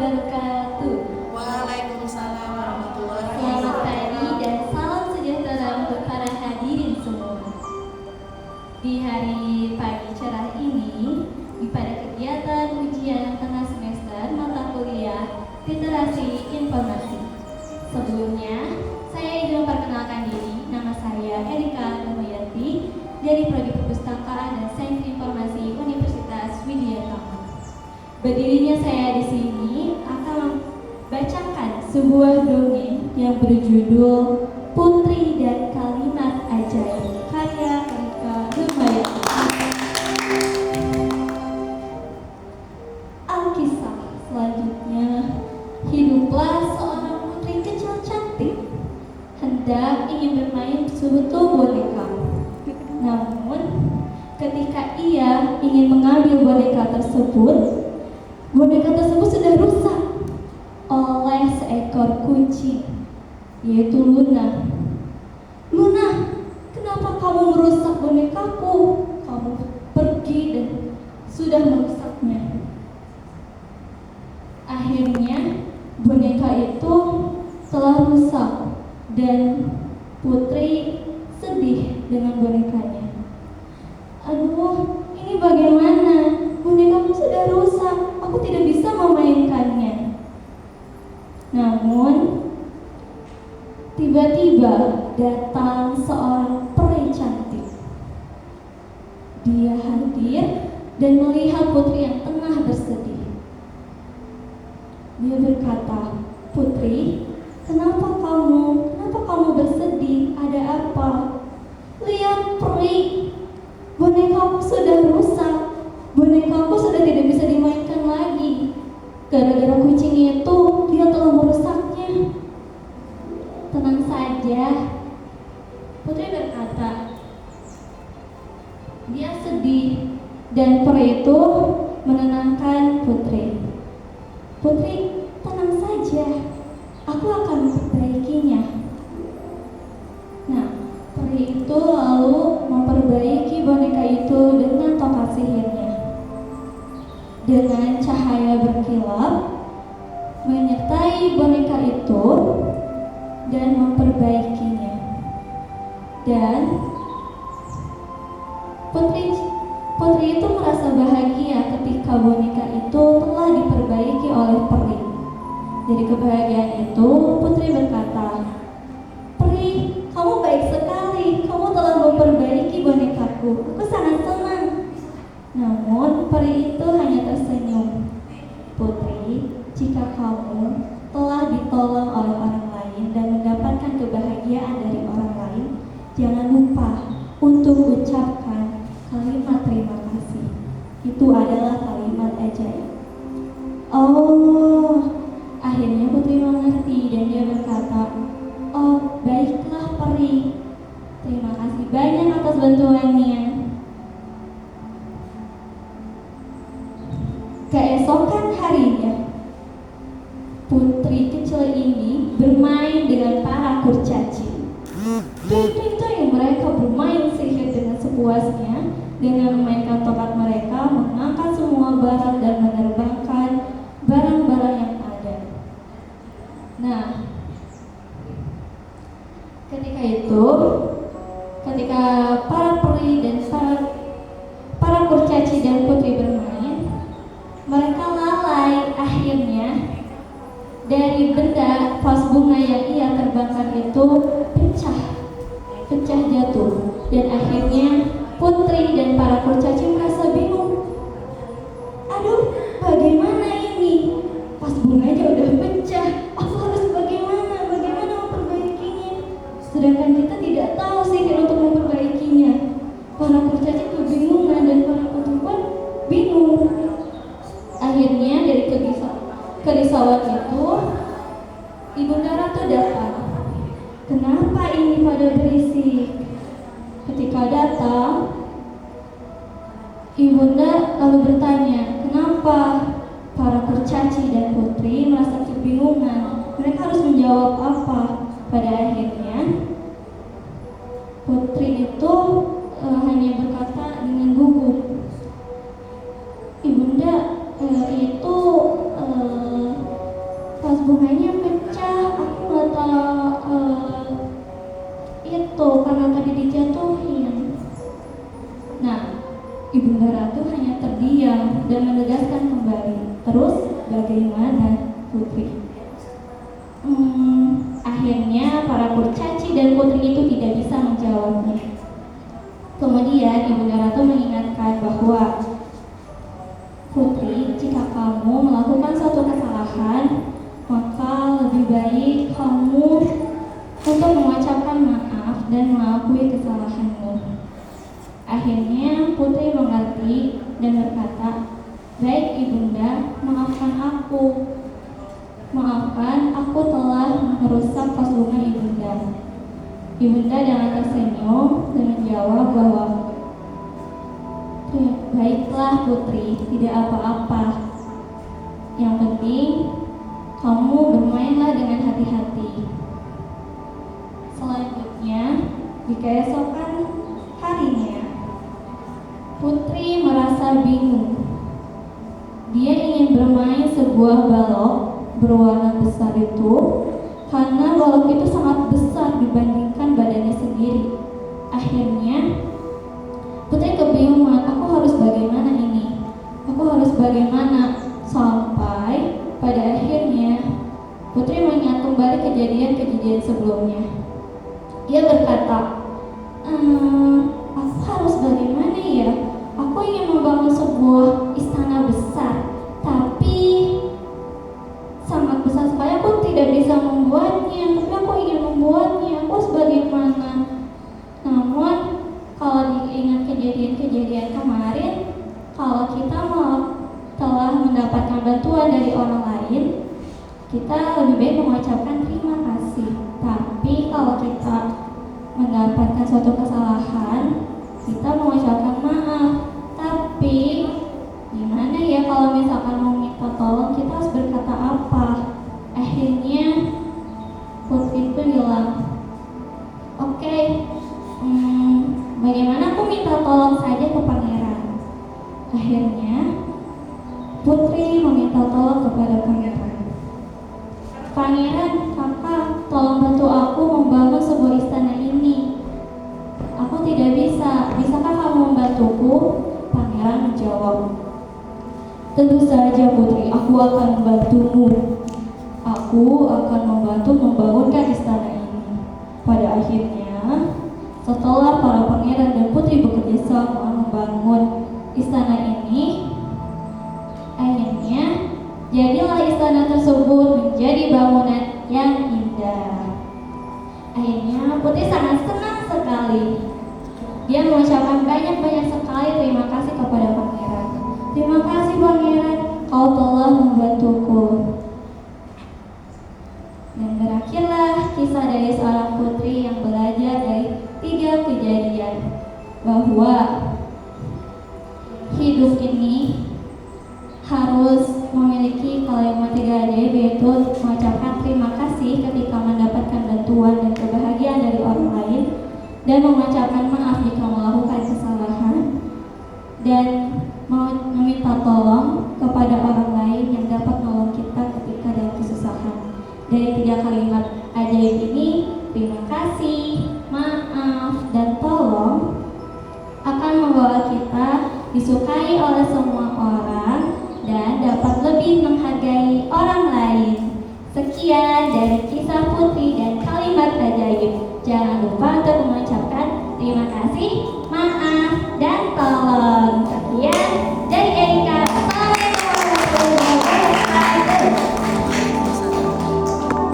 wabarakatuh. Waalaikumsalam warahmatullahi Selamat wabarakatuh. pagi dan salam sejahtera untuk para hadirin semua. Di hari pagi cerah ini, pada kegiatan ujian tengah semester mata kuliah Literasi Informasi. Sebelumnya, saya ingin memperkenalkan diri. Nama saya Erika Damayanti dari Prodi Perpustakaan dan Sains Informasi Universitas Widyatama. Berdirinya saya di sini akan membacakan sebuah dongeng yang berjudul Putri dan Kalimat Ajaib karya Erika Damayanti. Alkisah selanjutnya, hiduplah seorang putri kecil cantik, hendak ingin bermain sebotol boneka. Namun, ketika ia ingin mengambil boneka tersebut sudah rusak oleh seekor kucing, yaitu Luna. Luna, kenapa kamu merusak bonekaku? Kamu pergi dan sudah merusaknya. Akhirnya, boneka itu telah rusak dan Putri sedih dengan bonekanya. Aduh, ini bagaimana? Bonekaku sudah rusak, aku tidak bisa memainkannya. Namun, tiba-tiba datang seorang peri cantik. Dia hadir dan melihat Putri yang tengah bersedih. Dia berkata, "Putri, kenapa kamu bersedih? Ada apa?" "Lihat, peri, bonekaku sudah rusak. Bonekaku sudah tidak bisa dimainkan lagi. Gara-gara kucing itu, dia telah merusaknya." "Tenang saja," Putri berkata. Dia sedih dan peri itu menenangkan Putri. "Putri, tenang saja. Aku akan memperbaikinya." Nah, peri itu lalu memperbaiki boneka itu dengan tongkat sihirnya. Dengan cahaya berkilap menyertai boneka itu dan memperbaikinya. Dan Putri itu merasa bahagia ketika boneka itu telah diperbaiki oleh peri. Dari kebahagiaan itu, Putri berkata, "Peri, kamu baik sekali. Kamu telah memperbaiki bonekaku. Aku sangat senang." Namun, peri itu hanya tersenyum. "Putri, jika kamu telah ditolong oleh orang lain dan mendapatkan kebahagiaan dari orang lain, jangan lupa untuk ucapkan kalimat terima kasih. Itu adalah kalimat ajaib." Oh, akhirnya Putri mengerti dan dia berkata, "Oh, baiklah peri. Terima kasih banyak atas bantuannya." Keesokan harinya, Putri kecil ini bermain dengan para kurcaci. Ting-ting-ting, mereka bermain sihir dengan sepuasnya. Dengan memainkan tongkat mereka, mengangkat semua barang dan menerbangkan barang-barang yang ada. Nah, ketika para peri dan para kurcaci dan Putri bermain, mereka lalai. Akhirnya, dari benda vas bunga yang ia terbangkan itu pecah jatuh, dan akhirnya Putri dan para kurcaci merasa bingung. "Aduh, bagaimana ini? Vas bunganya udah pecah. Aku harus bagaimana memperbaikinya? Sedangkan kita tidak tahu sihir untuk memperbaikinya." Para kurcaci kebingungan dan para putri pun bingung. Akhirnya dari kerisauan itu, Ibunda Ratu datang. "Kenapa ini pada berisik?" Ketika datang, Ibunda lalu bertanya, "Kenapa?" Para kurcaci dan Putri merasa kebingungan. Mereka harus menjawab apa? Pada akhirnya, Putri itu hanya berkata dengan gugup, "Ibunda, itu tadi dijatuhin. Nah, Ibunda Ratu hanya terdiam dan menegaskan kembali. Terus bagaimana, Putri? Akhirnya para kurcaci dan putri itu tidak bisa menjawabnya. Kemudian Ibunda Ratu mengingatkan bahwa, Putri, jika kamu melakukan suatu kesalahan, maka lebih baik kamu untuk mengucapkan maaf dan mengakui kesalahanmu. Akhirnya Putri mengerti dan berkata, baik Ibunda, maafkan aku. Maafkan, aku telah merusak kos bunga Ibunda. Ibunda dengan tersenyum dan menjawab bahwa, baiklah Putri, tidak apa-apa. Yang penting, kamu bermainlah dengan hati-hati. Selanjutnya, di keesokan harinya, Putri merasa bingung. Dia ingin bermain sebuah balok berwarna besar itu karena balok itu sangat besar dibandingkan badannya sendiri. Akhirnya Putri kebingungan, aku harus bagaimana ini? Aku harus bagaimana? Sampai pada akhirnya Putri mengingat kembali kejadian-kejadian sebelumnya. Dia berkata, aku harus bagaimana ya? Aku ingin membangun sebuah istana besar, tapi sangat besar sekali. Aku tidak bisa membuatnya, tapi aku ingin membuatnya. Aku harus bagaimana? Namun kalau diingat kejadian-kejadian kemarin, kalau kita telah mendapatkan bantuan dari orang lain, kita lebih baik mengucapkan terima kasih. Tapi kalau kita mendapatkan suatu kesalahan, kita mengucapkan maaf. Tapi gimana ya kalau misalkan mau minta tolong, kita harus berkata apa? Akhirnya Putri itu bilang, oke, bagaimana aku minta tolong saja ke pangeran. Akhirnya Putri meminta tolong kepada pangeran. Pangeran, kakak, tolong bantu aku membangun sebuah istana ini. Aku tidak bisa. Bisakah kamu membantuku? Pangeran menjawab, tentu saja Putri, aku akan membantumu. Aku akan membantu membangunkan istana ini. Pada akhirnya, setelah para pangeran dan putri bekerja sama membangun istana ini, akhirnya jadilah istana tersebut menjadi bangunan yang indah. Akhirnya Putri sangat senang sekali. Dia mengucapkan banyak-banyak sekali terima kasih kepada pangeran. Terima kasih pangeran, kau telah membantuku. Dan berakhirlah kisah dari seorang putri yang belajar dari 3 kejadian, bahwa hidup ini harus memiliki kalimat 3 ajaib, yaitu mengucapkan terima kasih ketika mendapatkan bantuan dan kebahagiaan dari orang lain, dan mengucapkan maaf jika melakukan kesalahan, dan meminta tolong kepada orang lain yang dapat menolong kita ketika dalam kesusahan. Dari 3 kalimat ajaib ini, terima kasih, maaf, dan tolong, akan membawa kita disukai oleh semua orang